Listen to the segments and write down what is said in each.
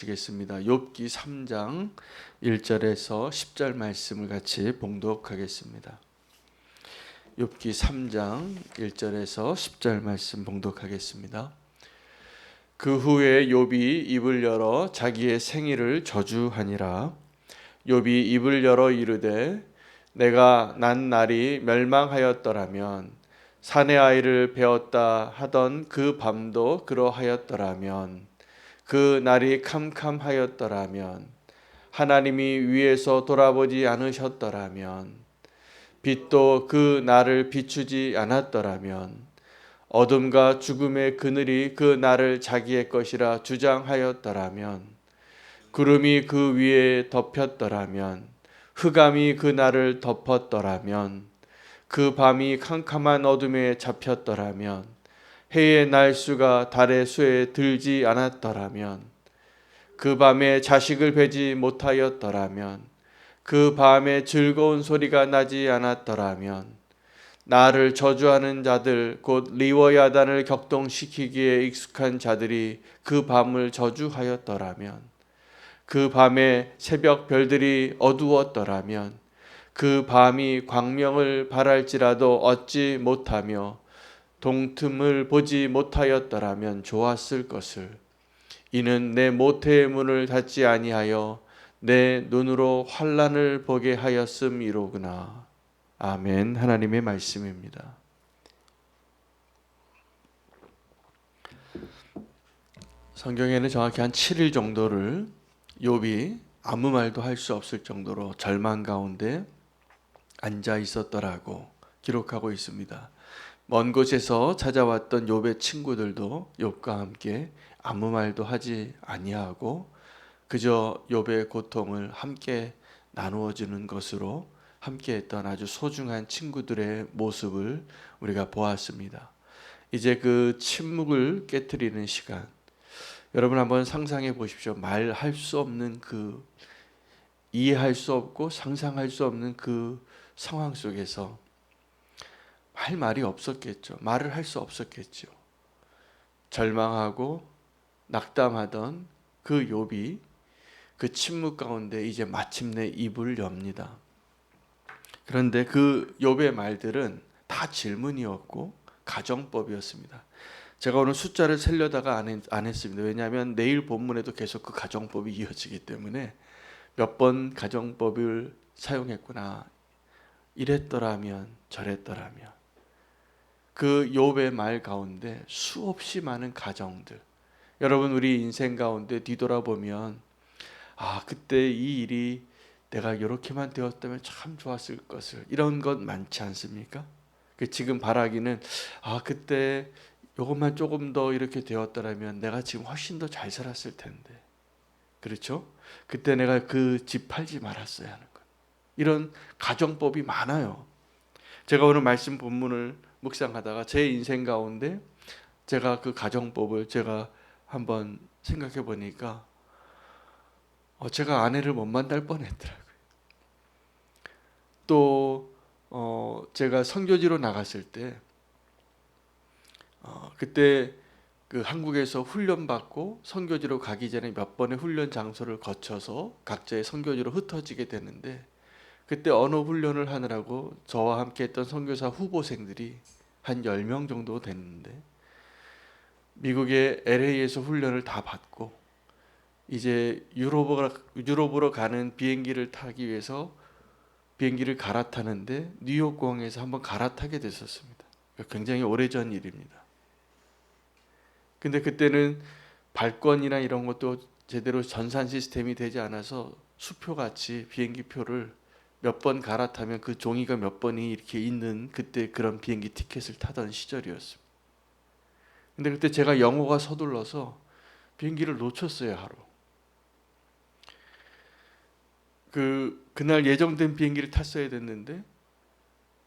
시겠습니다. 욥기 3장 1절에서 10절 말씀을 같이 봉독하겠습니다. 욥기 3장 1절에서 10절 말씀 봉독하겠습니다. 그 후에 욥이 입을 열어 자기의 생일을 저주하니라. 욥이 입을 열어 이르되 내가 난 날이 멸망하였더라면 사내 아이를 베었다 하던 그 밤도 그러하였더라면 그 날이 캄캄하였더라면 하나님이 위에서 돌아보지 않으셨더라면 빛도 그 날을 비추지 않았더라면 어둠과 죽음의 그늘이 그 날을 자기의 것이라 주장하였더라면 구름이 그 위에 덮였더라면 흑암이 그 날을 덮었더라면 그 밤이 캄캄한 어둠에 잡혔더라면 해의 날수가 달의 수에 들지 않았더라면 그 밤에 자식을 베지 못하였더라면 그 밤에 즐거운 소리가 나지 않았더라면 나를 저주하는 자들 곧 리워야단을 격동시키기에 익숙한 자들이 그 밤을 저주하였더라면 그 밤에 새벽 별들이 어두웠더라면 그 밤이 광명을 발할지라도 얻지 못하며 동틈을 보지 못하였더라면 좋았을 것을. 이는 내 모태의 문을 닫지 아니하여 내 눈으로 환난을 보게 하였음이로구나. 아멘. 하나님의 말씀입니다. 성경에는 정확히 한 7일 정도를 욥이 아무 말도 할 수 없을 정도로 절망 가운데 앉아 있었더라고 기록하고 있습니다. 먼 곳에서 찾아왔던 욥의 친구들도 욥과 함께 아무 말도 하지 아니하고 그저 욥의 고통을 함께 나누어 주는 것으로 함께했던 아주 소중한 친구들의 모습을 우리가 보았습니다. 이제 그 침묵을 깨트리는 시간. 여러분 한번 상상해 보십시오. 말할 수 없는 그 이해할 수 없고 상상할 수 없는 그 상황 속에서 할 말이 없었겠죠. 말을 할 수 없었겠죠. 절망하고 낙담하던 그 욥이 그 침묵 가운데 이제 마침내 입을 엽니다. 그런데 그 욥의 말들은 다 질문이었고 가정법이었습니다. 제가 오늘 숫자를 세려다가 안 했습니다. 왜냐하면 내일 본문에도 계속 그 가정법이 이어지기 때문에 몇 번 가정법을 사용했구나. 이랬더라면 저랬더라면 그 욥의 말 가운데 수없이 많은 가정들, 여러분 우리 인생 가운데 뒤돌아보면 그때 이 일이 내가 이렇게만 되었다면 참 좋았을 것을, 이런 것 많지 않습니까? 지금 바라기는 그때 이것만 조금 더 이렇게 되었더라면 내가 지금 훨씬 더 잘 살았을 텐데, 그렇죠? 그때 내가 그 집 팔지 말았어야 하는 것, 이런 가정법이 많아요. 제가 오늘 말씀 본문을 묵상하다가 제 인생 가운데 제가 그 가정법을 제가 한번 생각해 보니까 제가 아내를 못 만날 뻔했더라고요. 또 제가 선교지로 나갔을 때 그때 그 한국에서 훈련 받고 선교지로 가기 전에 몇 번의 훈련 장소를 거쳐서 각자의 선교지로 흩어지게 되는데, 그때 언어 훈련을 하느라고 저와 함께 했던 선교사 후보생들이 한 10명 정도 됐는데, 미국의 LA에서 훈련을 다 받고 이제 유럽으로 가는 비행기를 타기 위해서 비행기를 갈아타는데 뉴욕 공항에서 한번 갈아타게 됐었습니다. 굉장히 오래전 일입니다. 근데 그때는 발권이나 이런 것도 제대로 전산 시스템이 되지 않아서 수표같이 비행기 표를 몇 번 갈아타면 그 종이가 몇 번이 이렇게 있는 그때 그런 비행기 티켓을 타던 시절이었습니다. 근데 그때 제가 영어가 서둘러서 비행기를 놓쳤어요, 하루. 그날 예정된 비행기를 탔어야 됐는데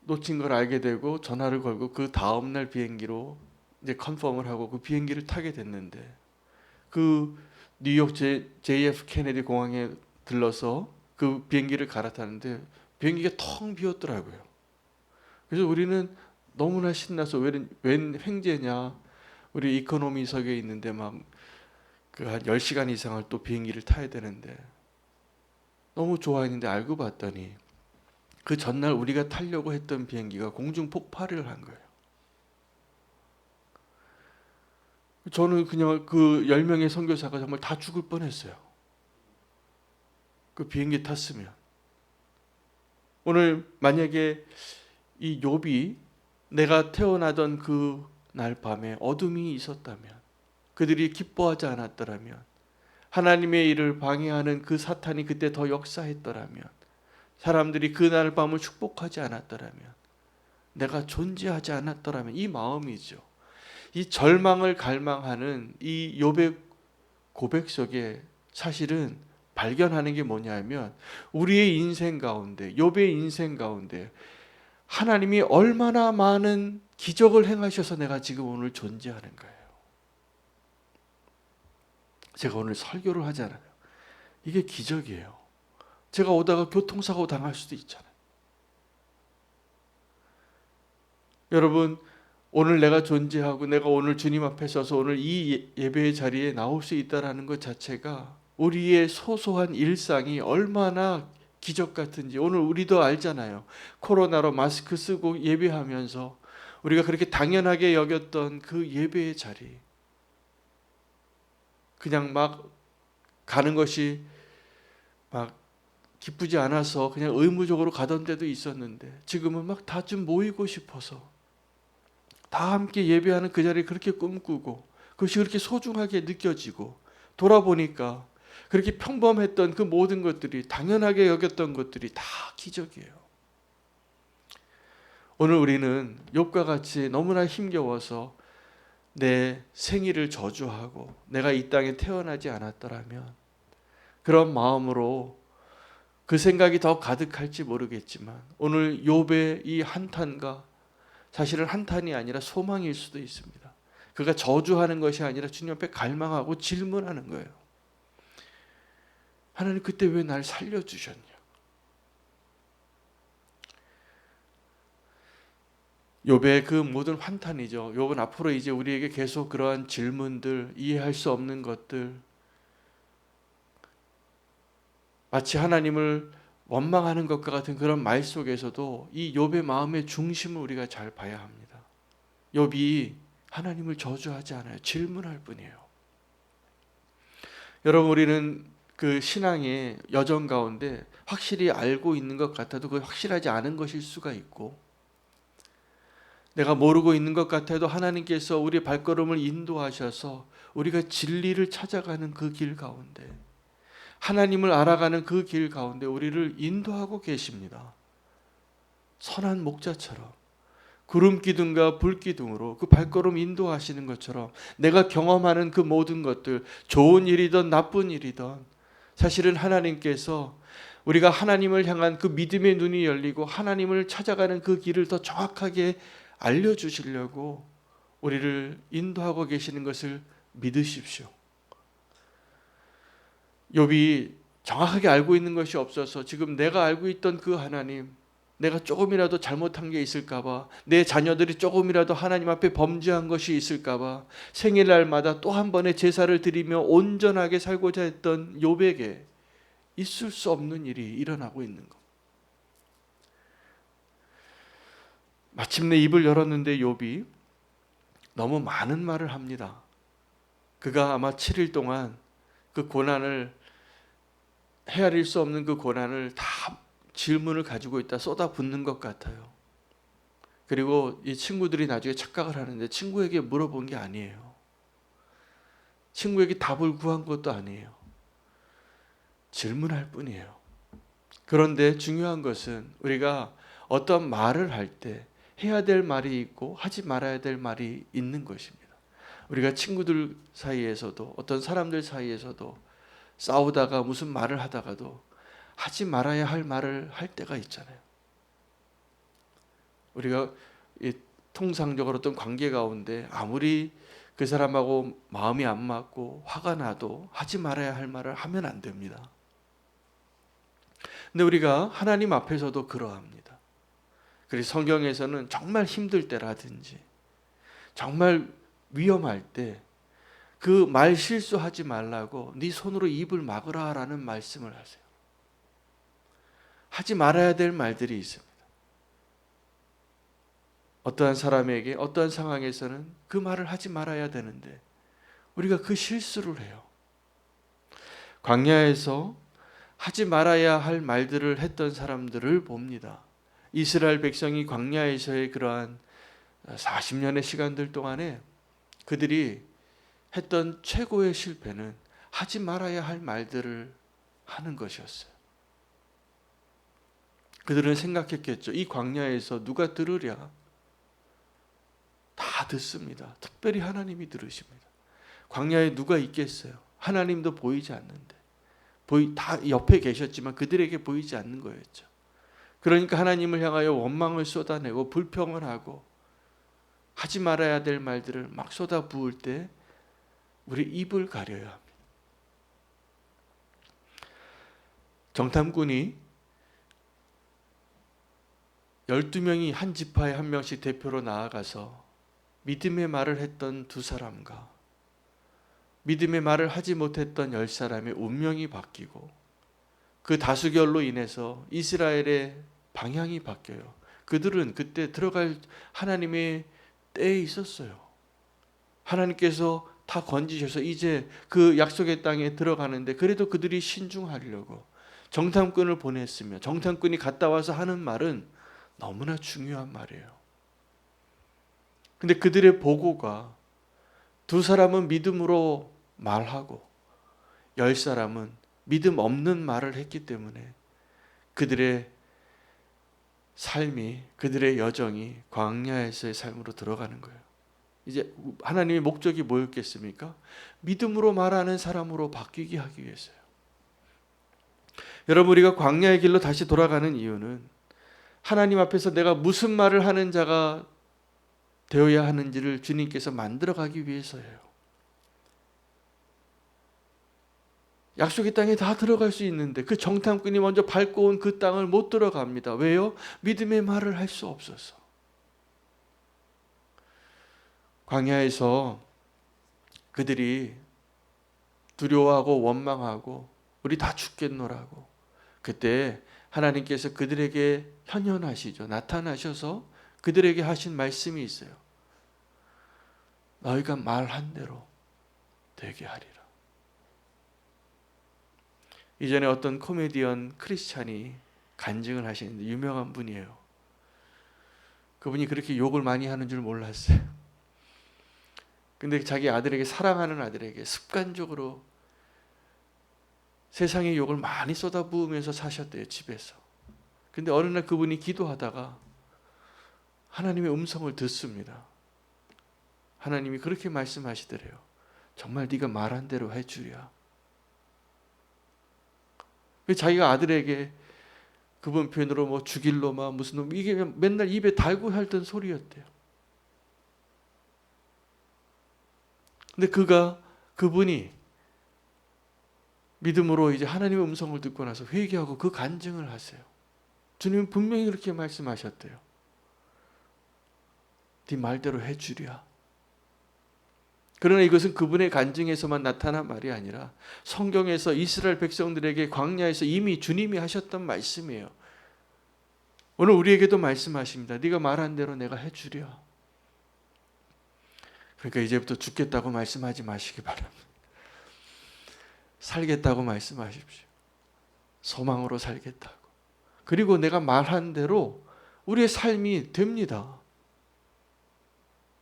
놓친 걸 알게 되고 전화를 걸고 그 다음 날 비행기로 이제 컨펌을 하고 그 비행기를 타게 됐는데, 그 뉴욕 JF 케네디 공항에 들러서 그 비행기를 갈아타는데 비행기가 텅 비었더라고요. 그래서 우리는 너무나 신나서 웬 횡재냐, 우리 이코노미석에 있는데 막 그 한 10시간 이상을 또 비행기를 타야 되는데 너무 좋아했는데 알고 봤더니 그 전날 우리가 타려고 했던 비행기가 공중 폭발을 한 거예요. 저는 그냥 그 10명의 선교사가 정말 다 죽을 뻔했어요. 그 비행기 탔으면. 오늘 만약에 이 욥이 내가 태어나던 그 날 밤에 어둠이 있었다면, 그들이 기뻐하지 않았더라면, 하나님의 일을 방해하는 그 사탄이 그때 더 역사했더라면, 사람들이 그날 밤을 축복하지 않았더라면, 내가 존재하지 않았더라면, 이 마음이죠. 이 절망을 갈망하는 이 욥의 고백 속에 사실은 발견하는 게 뭐냐면, 우리의 인생 가운데, 욥의 인생 가운데 하나님이 얼마나 많은 기적을 행하셔서 내가 지금 오늘 존재하는 거예요. 제가 오늘 설교를 하잖아요. 이게 기적이에요. 제가 오다가 교통사고 당할 수도 있잖아요. 여러분, 오늘 내가 존재하고 내가 오늘 주님 앞에 서서 오늘 이 예배의 자리에 나올 수 있다는 것 자체가 우리의 소소한 일상이 얼마나 기적 같은지 오늘 우리도 알잖아요. 코로나로 마스크 쓰고 예배하면서 우리가 그렇게 당연하게 여겼던 그 예배의 자리, 그냥 막 가는 것이 막 기쁘지 않아서 그냥 의무적으로 가던 데도 있었는데, 지금은 막 다 좀 모이고 싶어서 다 함께 예배하는 그 자리를 그렇게 꿈꾸고 그것이 그렇게 소중하게 느껴지고, 돌아보니까 그렇게 평범했던 그 모든 것들이, 당연하게 여겼던 것들이 다 기적이에요. 오늘 우리는 욥과 같이 너무나 힘겨워서 내 생일을 저주하고 내가 이 땅에 태어나지 않았더라면, 그런 마음으로 그 생각이 더 가득할지 모르겠지만, 오늘 욥의 이 한탄과, 사실은 한탄이 아니라 소망일 수도 있습니다. 그가 저주하는 것이 아니라 주님 앞에 갈망하고 질문하는 거예요. 하나님, 그때 왜 날 살려주셨냐? 욥의 그 모든 환탄이죠. 욥은 앞으로 이제 우리에게 계속 그러한 질문들, 이해할 수 없는 것들, 마치 하나님을 원망하는 것과 같은 그런 말 속에서도 이 욥의 마음의 중심을 우리가 잘 봐야 합니다. 욥이 하나님을 저주하지 않아요. 질문할 뿐이에요. 여러분, 우리는 그 신앙의 여정 가운데 확실히 알고 있는 것 같아도 그 확실하지 않은 것일 수가 있고, 내가 모르고 있는 것 같아도 하나님께서 우리 발걸음을 인도하셔서 우리가 진리를 찾아가는 그 길 가운데, 하나님을 알아가는 그 길 가운데 우리를 인도하고 계십니다. 선한 목자처럼 구름 기둥과 불 기둥으로 그 발걸음 인도하시는 것처럼, 내가 경험하는 그 모든 것들, 좋은 일이든 나쁜 일이든, 사실은 하나님께서 우리가 하나님을 향한 그 믿음의 눈이 열리고 하나님을 찾아가는 그 길을 더 정확하게 알려주시려고 우리를 인도하고 계시는 것을 믿으십시오. 욥이 정확하게 알고 있는 것이 없어서 지금 내가 알고 있던 그 하나님, 내가 조금이라도 잘못한 게 있을까봐, 내 자녀들이 조금이라도 하나님 앞에 범죄한 것이 있을까봐 생일날마다 또 한 번의 제사를 드리며 온전하게 살고자 했던 욥에게 있을 수 없는 일이 일어나고 있는 것. 마침내 입을 열었는데 욥이 너무 많은 말을 합니다. 그가 아마 7일 동안 그 고난을, 헤아릴 수 없는 그 고난을 다 질문을 가지고 있다 쏟아붓는 것 같아요. 그리고 이 친구들이 나중에 착각을 하는데, 친구에게 물어본 게 아니에요. 친구에게 답을 구한 것도 아니에요. 질문할 뿐이에요. 그런데 중요한 것은 우리가 어떤 말을 할 때 해야 될 말이 있고 하지 말아야 될 말이 있는 것입니다. 우리가 친구들 사이에서도, 어떤 사람들 사이에서도 싸우다가 무슨 말을 하다가도 하지 말아야 할 말을 할 때가 있잖아요. 우리가 통상적으로 어떤 관계 가운데 아무리 그 사람하고 마음이 안 맞고 화가 나도 하지 말아야 할 말을 하면 안 됩니다. 근데 우리가 하나님 앞에서도 그러합니다. 그래서 성경에서는 정말 힘들 때라든지 정말 위험할 때 그 말 실수하지 말라고 네 손으로 입을 막으라 라는 말씀을 하세요. 하지 말아야 될 말들이 있습니다. 어떠한 사람에게 어떠한 상황에서는 그 말을 하지 말아야 되는데 우리가 그 실수를 해요. 광야에서 하지 말아야 할 말들을 했던 사람들을 봅니다. 이스라엘 백성이 광야에서의 그러한 40년의 시간들 동안에 그들이 했던 최고의 실패는 하지 말아야 할 말들을 하는 것이었어요. 그들은 생각했겠죠. 이 광야에서 누가 들으랴? 다 듣습니다. 특별히 하나님이 들으십니다. 광야에 누가 있겠어요? 하나님도 보이지 않는데. 다 옆에 계셨지만 그들에게 보이지 않는 거였죠. 그러니까 하나님을 향하여 원망을 쏟아내고 불평을 하고 하지 말아야 될 말들을 막 쏟아 부을 때 우리 입을 가려야 합니다. 정탐꾼이 12명이 한 지파에 한 명씩 대표로 나아가서 믿음의 말을 했던 두 사람과 믿음의 말을 하지 못했던 10사람의 운명이 바뀌고 그 다수결로 인해서 이스라엘의 방향이 바뀌어요. 그들은 그때 들어갈 하나님의 때에 있었어요. 하나님께서 다 건지셔서 이제 그 약속의 땅에 들어가는데 그래도 그들이 신중하려고 정탐꾼을 보냈으며 정탐꾼이 갔다 와서 하는 말은 너무나 중요한 말이에요. 근데 그들의 보고가 두 사람은 믿음으로 말하고 10사람은 믿음 없는 말을 했기 때문에 그들의 삶이 그들의 여정이 광야에서의 삶으로 들어가는 거예요. 이제 하나님의 목적이 뭐였겠습니까? 믿음으로 말하는 사람으로 바뀌게 하기 위해서요. 여러분 우리가 광야의 길로 다시 돌아가는 이유는 하나님 앞에서 내가 무슨 말을 하는 자가 되어야 하는지를 주님께서 만들어가기 위해서예요. 약속의 땅에 다 들어갈 수 있는데 그 정탐꾼이 먼저 밟고 온 그 땅을 못 들어갑니다. 왜요? 믿음의 말을 할 수 없어서. 광야에서 그들이 두려워하고 원망하고 우리 다 죽겠노라고 그때 하나님께서 그들에게 현현하시죠. 나타나셔서 그들에게 하신 말씀이 있어요. 너희가 말한 대로 되게 하리라. 이전에 어떤 코미디언 크리스찬이 간증을 하시는데 유명한 분이에요. 그분이 그렇게 욕을 많이 하는 줄 몰랐어요. 근데 자기 아들에게 사랑하는 아들에게 습관적으로 세상의 욕을 많이 쏟아부으면서 사셨대요. 집에서. 근데 어느 날 그분이 기도하다가 하나님의 음성을 듣습니다. 하나님이 그렇게 말씀하시더래요. 정말 네가 말한 대로 해주랴. 자기가 아들에게 그분 표현으로 뭐 죽일 놈아 무슨 놈 이게 맨날 입에 달고 살던 소리였대요. 근데 그분이 믿음으로 이제 하나님의 음성을 듣고 나서 회개하고 그 간증을 하세요. 주님은 분명히 그렇게 말씀하셨대요. 네 말대로 해주랴. 그러나 이것은 그분의 간증에서만 나타난 말이 아니라 성경에서 이스라엘 백성들에게 광야에서 이미 주님이 하셨던 말씀이에요. 오늘 우리에게도 말씀하십니다. 네가 말한 대로 내가 해주랴. 그러니까 이제부터 죽겠다고 말씀하지 마시기 바랍니다. 살겠다고 말씀하십시오. 소망으로 살겠다고. 그리고 내가 말한 대로 우리의 삶이 됩니다.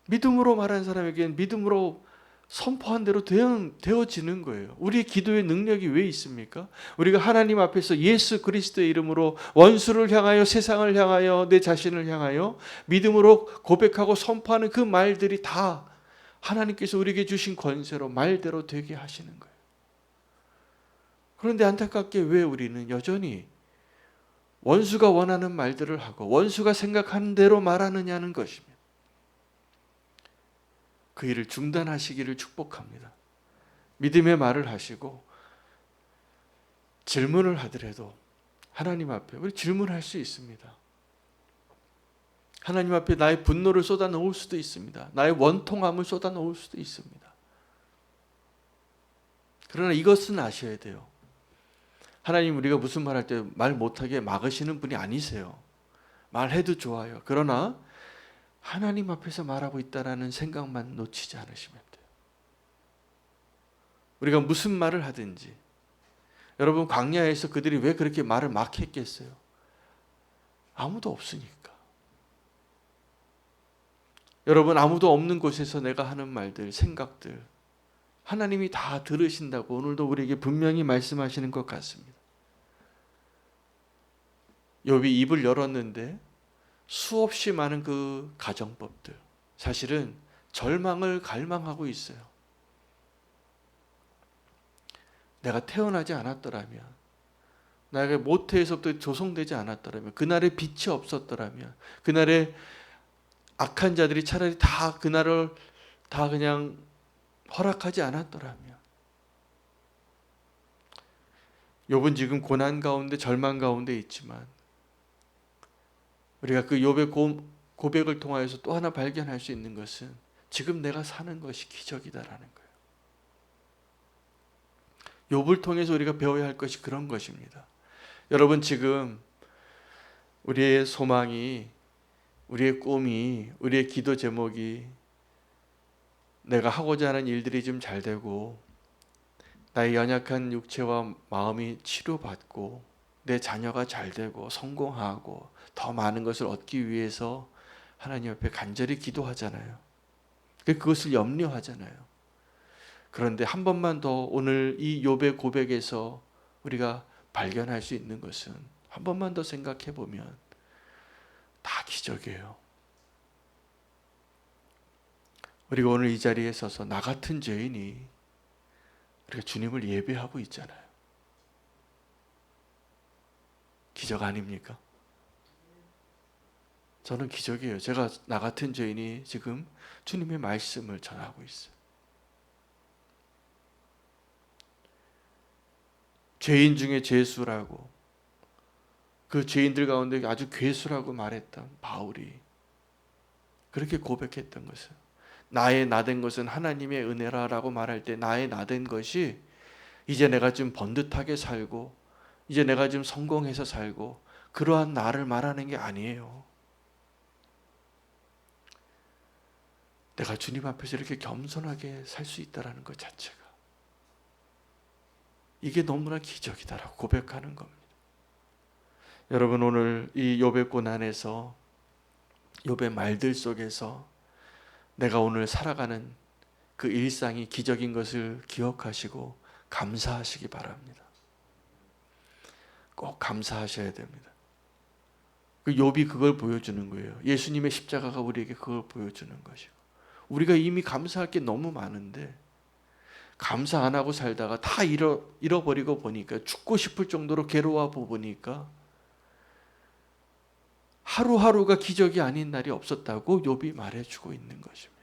믿음으로 말한 사람에게는 믿음으로 선포한 대로 되어지는 거예요. 우리의 기도의 능력이 왜 있습니까? 우리가 하나님 앞에서 예수 그리스도의 이름으로 원수를 향하여 세상을 향하여 내 자신을 향하여 믿음으로 고백하고 선포하는 그 말들이 다 하나님께서 우리에게 주신 권세로 말대로 되게 하시는 거예요. 그런데 안타깝게 왜 우리는 여전히 원수가 원하는 말들을 하고 원수가 생각하는 대로 말하느냐는 것입니다. 그 일을 중단하시기를 축복합니다. 믿음의 말을 하시고 질문을 하더라도 하나님 앞에 우리 질문할 수 있습니다. 하나님 앞에 나의 분노를 쏟아놓을 수도 있습니다. 나의 원통함을 쏟아놓을 수도 있습니다. 그러나 이것은 아셔야 돼요. 하나님 우리가 무슨 말할 때 말 못하게 막으시는 분이 아니세요. 말해도 좋아요. 그러나 하나님 앞에서 말하고 있다라는 생각만 놓치지 않으시면 돼요. 우리가 무슨 말을 하든지, 여러분 광야에서 그들이 왜 그렇게 말을 막 했겠어요? 아무도 없으니까. 여러분 아무도 없는 곳에서 내가 하는 말들, 생각들 하나님이 다 들으신다고 오늘도 우리에게 분명히 말씀하시는 것 같습니다. 욥이 입을 열었는데 수없이 많은 그 가정법들, 사실은 절망을 갈망하고 있어요. 내가 태어나지 않았더라면, 나에게 모태에서부터 조성되지 않았더라면, 그날에 빛이 없었더라면, 그날에 악한 자들이 차라리 다 그날을 다 그냥 허락하지 않았더라면. 욥은 지금 고난 가운데 절망 가운데 있지만 우리가 그 욥의 고백을 통하여서 또 하나 발견할 수 있는 것은 지금 내가 사는 것이 기적이다라는 거예요. 욥을 통해서 우리가 배워야 할 것이 그런 것입니다. 여러분 지금 우리의 소망이, 우리의 꿈이, 우리의 기도 제목이 내가 하고자 하는 일들이 좀 잘 되고 나의 연약한 육체와 마음이 치료받고 내 자녀가 잘 되고 성공하고 더 많은 것을 얻기 위해서 하나님 앞에 간절히 기도하잖아요. 그것을 염려하잖아요. 그런데 한 번만 더 오늘 이 욥의 고백에서 우리가 발견할 수 있는 것은, 한 번만 더 생각해 보면 다 기적이에요. 우리가 오늘 이 자리에 서서 나 같은 죄인이 우리가 주님을 예배하고 있잖아요. 기적 아닙니까? 저는 기적이에요. 제가 나 같은 죄인이 지금 주님의 말씀을 전하고 있어요. 죄인 중에 죄수라고, 그 죄인들 가운데 아주 괴수라고 말했던 바울이 그렇게 고백했던 것은, 나의 나된 것은 하나님의 은혜라라고 말할 때 나의 나된 것이 이제 내가 좀 번듯하게 살고 이제 내가 좀 성공해서 살고 그러한 나를 말하는 게 아니에요. 내가 주님 앞에서 이렇게 겸손하게 살 수 있다는 것 자체가, 이게 너무나 기적이다라고 고백하는 겁니다. 여러분 오늘 이 욥의 고난에서, 욥의 말들 속에서 내가 오늘 살아가는 그 일상이 기적인 것을 기억하시고 감사하시기 바랍니다. 꼭 감사하셔야 됩니다. 그 욥이 그걸 보여주는 거예요. 예수님의 십자가가 우리에게 그걸 보여주는 것이고, 우리가 이미 감사할 게 너무 많은데 감사 안 하고 살다가 다 잃어버리고 보니까, 죽고 싶을 정도로 괴로워하고 보니까 하루하루가 기적이 아닌 날이 없었다고 욥이 말해주고 있는 것입니다.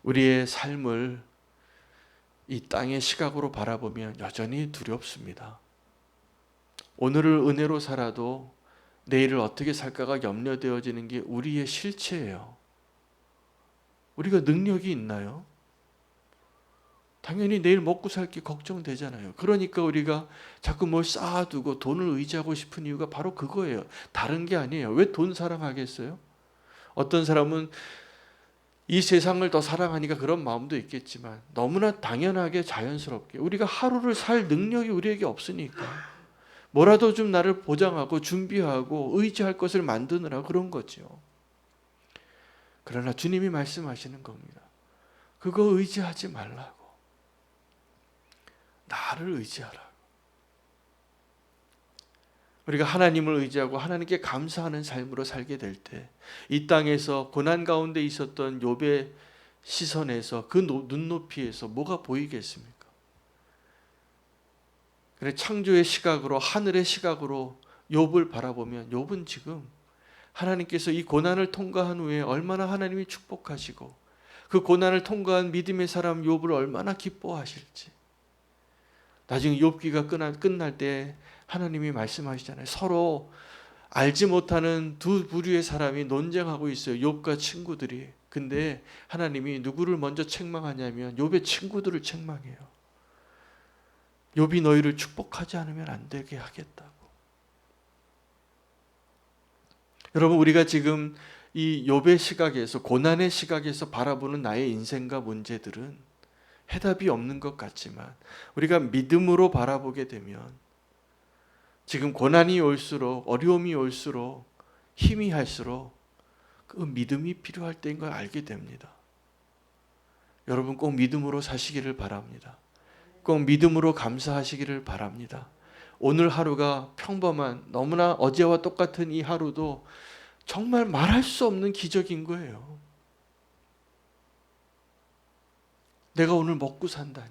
우리의 삶을 이 땅의 시각으로 바라보면 여전히 두렵습니다. 오늘을 은혜로 살아도 내일을 어떻게 살까가 염려되어지는 게 우리의 실체예요. 우리가 능력이 있나요? 당연히 내일 먹고 살 게 걱정되잖아요. 그러니까 우리가 자꾸 뭘 쌓아두고 돈을 의지하고 싶은 이유가 바로 그거예요. 다른 게 아니에요. 왜 돈 사랑하겠어요? 어떤 사람은 이 세상을 더 사랑하니까 그런 마음도 있겠지만, 너무나 당연하게 자연스럽게 우리가 하루를 살 능력이 우리에게 없으니까 뭐라도 좀 나를 보장하고 준비하고 의지할 것을 만드느라 그런 거죠. 그러나 주님이 말씀하시는 겁니다. 그거 의지하지 말라고. 나를 의지하라. 우리가 하나님을 의지하고 하나님께 감사하는 삶으로 살게 될 때, 이 땅에서 고난 가운데 있었던 욥의 시선에서, 그 눈높이에서 뭐가 보이겠습니까? 그래, 창조의 시각으로, 하늘의 시각으로 욥을 바라보면 욥은 지금 하나님께서 이 고난을 통과한 후에 얼마나 하나님이 축복하시고 그 고난을 통과한 믿음의 사람 욥을 얼마나 기뻐하실지, 나중에 욥기가 끝날 때 하나님이 말씀하시잖아요. 서로 알지 못하는 두 부류의 사람이 논쟁하고 있어요. 욥과 친구들이. 근데 하나님이 누구를 먼저 책망하냐면 욥의 친구들을 책망해요. 욥이 너희를 축복하지 않으면 안 되게 하겠다고. 여러분, 우리가 지금 이 욥의 시각에서, 고난의 시각에서 바라보는 나의 인생과 문제들은 해답이 없는 것 같지만 우리가 믿음으로 바라보게 되면 지금 고난이 올수록, 어려움이 올수록, 힘이 할수록 그 믿음이 필요할 때인 걸 알게 됩니다. 여러분, 꼭 믿음으로 사시기를 바랍니다. 꼭 믿음으로 감사하시기를 바랍니다. 오늘 하루가 평범한, 너무나 어제와 똑같은 이 하루도 정말 말할 수 없는 기적인 거예요. 내가 오늘 먹고 산다니,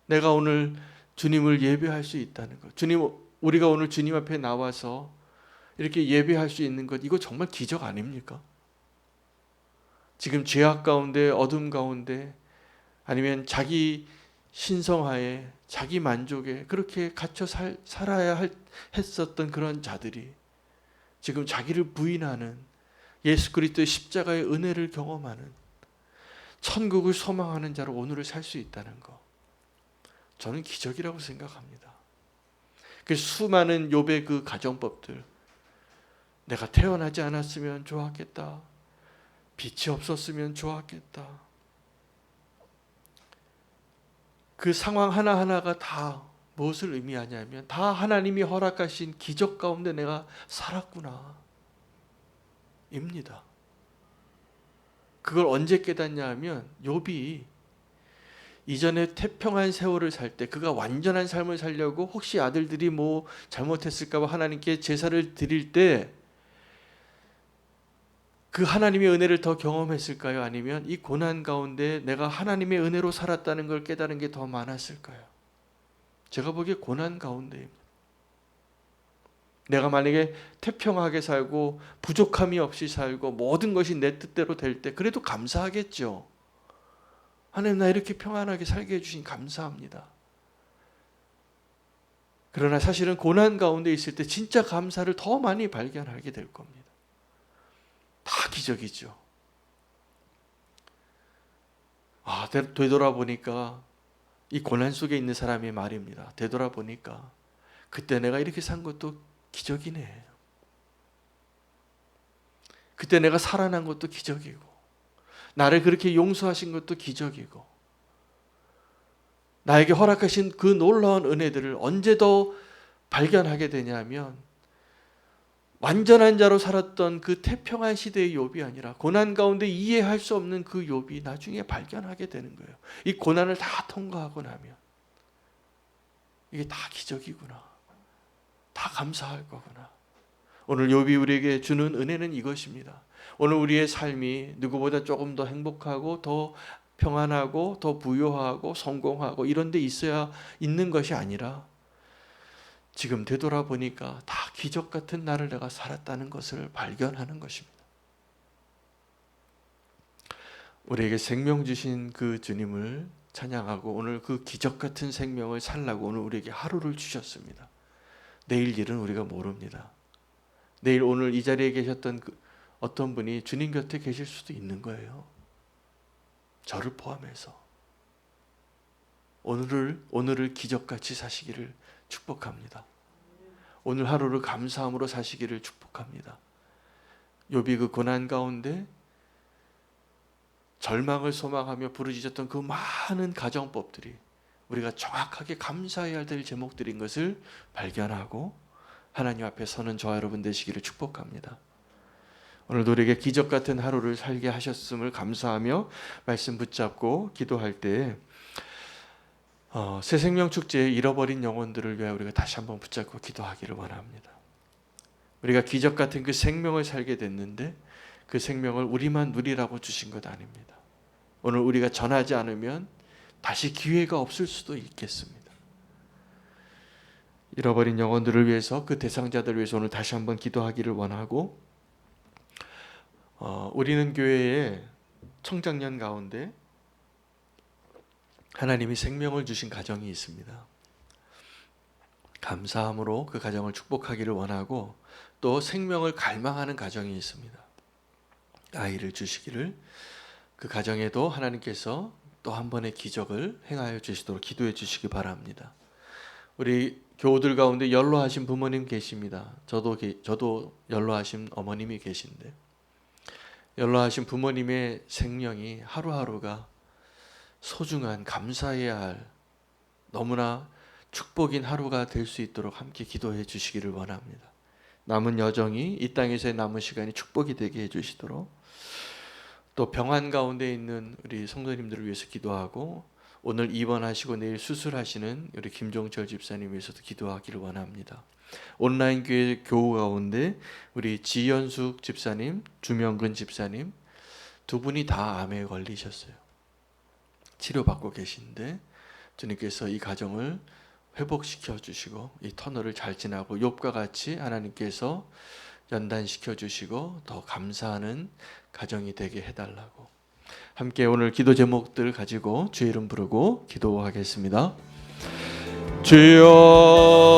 내가 오늘 주님을 예배할 수 있다는 것, 우리가 오늘 주님 앞에 나와서 이렇게 예배할 수 있는 것, 이거 정말 기적 아닙니까? 지금 죄악 가운데, 어둠 가운데, 아니면 자기 신성하에, 자기 만족에 그렇게 갇혀 살아야 했었던 그런 자들이 지금 자기를 부인하는, 예수 그리스도의 십자가의 은혜를 경험하는, 천국을 소망하는 자로 오늘을 살 수 있다는 것, 저는 기적이라고 생각합니다. 그 수많은 욥의 그 가정법들, 내가 태어나지 않았으면 좋았겠다, 빛이 없었으면 좋았겠다, 그 상황 하나하나가 다 무엇을 의미하냐면 다 하나님이 허락하신 기적 가운데 내가 살았구나 입니다. 그걸 언제 깨닫냐 하면 욥이 이전에 태평한 세월을 살 때, 그가 완전한 삶을 살려고 혹시 아들들이 뭐 잘못했을까 봐 하나님께 제사를 드릴 때 그 하나님의 은혜를 더 경험했을까요? 아니면 이 고난 가운데 내가 하나님의 은혜로 살았다는 걸 깨달은 게 더 많았을까요? 제가 보기에 고난 가운데입니다. 내가 만약에 태평하게 살고 부족함이 없이 살고 모든 것이 내 뜻대로 될 때 그래도 감사하겠죠. 하나님, 나 이렇게 평안하게 살게 해주신 감사합니다. 그러나 사실은 고난 가운데 있을 때 진짜 감사를 더 많이 발견하게 될 겁니다. 다 기적이죠. 되돌아보니까 이 고난 속에 있는 사람의 말입니다. 되돌아보니까 그때 내가 이렇게 산 것도 기적이네. 그때 내가 살아난 것도 기적이고, 나를 그렇게 용서하신 것도 기적이고, 나에게 허락하신 그 놀라운 은혜들을 언제 더 발견하게 되냐면 완전한 자로 살았던 그 태평한 시대의 욥이 아니라 고난 가운데 이해할 수 없는 그 욥이 나중에 발견하게 되는 거예요. 이 고난을 다 통과하고 나면 이게 다 기적이구나, 다 감사할 거구나. 오늘 욥이 우리에게 주는 은혜는 이것입니다. 오늘 우리의 삶이 누구보다 조금 더 행복하고 더 평안하고 더 부유하고 성공하고 이런 데 있어야 있는 것이 아니라 지금 되돌아보니까 다 기적 같은 날을 내가 살았다는 것을 발견하는 것입니다. 우리에게 생명 주신 그 주님을 찬양하고 오늘 그 기적 같은 생명을 살라고 오늘 우리에게 하루를 주셨습니다. 내일 일은 우리가 모릅니다. 내일 오늘 이 자리에 계셨던 어떤 분이 주님 곁에 계실 수도 있는 거예요. 저를 포함해서. 오늘을 기적같이 사시기를 축복합니다. 오늘 하루를 감사함으로 사시기를 축복합니다. 욥이 그 고난 가운데 절망을 소망하며 부르짖었던 그 많은 가정법들이 우리가 정확하게 감사해야 될 제목들인 것을 발견하고 하나님 앞에 서는 저와 여러분 되시기를 축복합니다. 오늘도 우리에게 기적 같은 하루를 살게 하셨음을 감사하며 말씀 붙잡고 기도할 때 새 생명 축제에 잃어버린 영혼들을 위하여 우리가 다시 한번 붙잡고 기도하기를 원합니다. 우리가 기적 같은 그 생명을 살게 됐는데 그 생명을 우리만 누리라고 주신 것 아닙니다. 오늘 우리가 전하지 않으면 다시 기회가 없을 수도 있겠습니다. 잃어버린 영혼들을 위해서, 그 대상자들을 위해서 오늘 다시 한번 기도하기를 원하고, 우리는 교회의 청장년 가운데 하나님이 생명을 주신 가정이 있습니다. 감사함으로 그 가정을 축복하기를 원하고 또 생명을 갈망하는 가정이 있습니다. 아이를 주시기를, 그 가정에도 하나님께서 또 한 번의 기적을 행하여 주시도록 기도해 주시기 바랍니다. 우리 교우들 가운데 연로하신 부모님 계십니다. 저도 연로하신 어머님이 계신데, 연로하신 부모님의 생명이 하루하루가 소중한, 감사해야 할 너무나 축복인 하루가 될 수 있도록 함께 기도해 주시기를 원합니다. 남은 여정이, 이 땅에서의 남은 시간이 축복이 되게 해 주시도록, 또 병환 가운데 있는 우리 성도님들을 위해서 기도하고, 오늘 입원하시고 내일 수술하시는 우리 김종철 집사님 위해서도 기도하기를 원합니다. 온라인 교회 교우 가운데 우리 지연숙 집사님, 주명근 집사님 두 분이 다 암에 걸리셨어요. 치료받고 계신데 주님께서 이 가정을 회복시켜 주시고 이 터널을 잘 지나고 욥과 같이 하나님께서 연단시켜 주시고 더 감사하는 가정이 되게 해달라고, 함께 오늘 기도 제목들 가지고 주의 이름 부르고 기도하겠습니다. 주여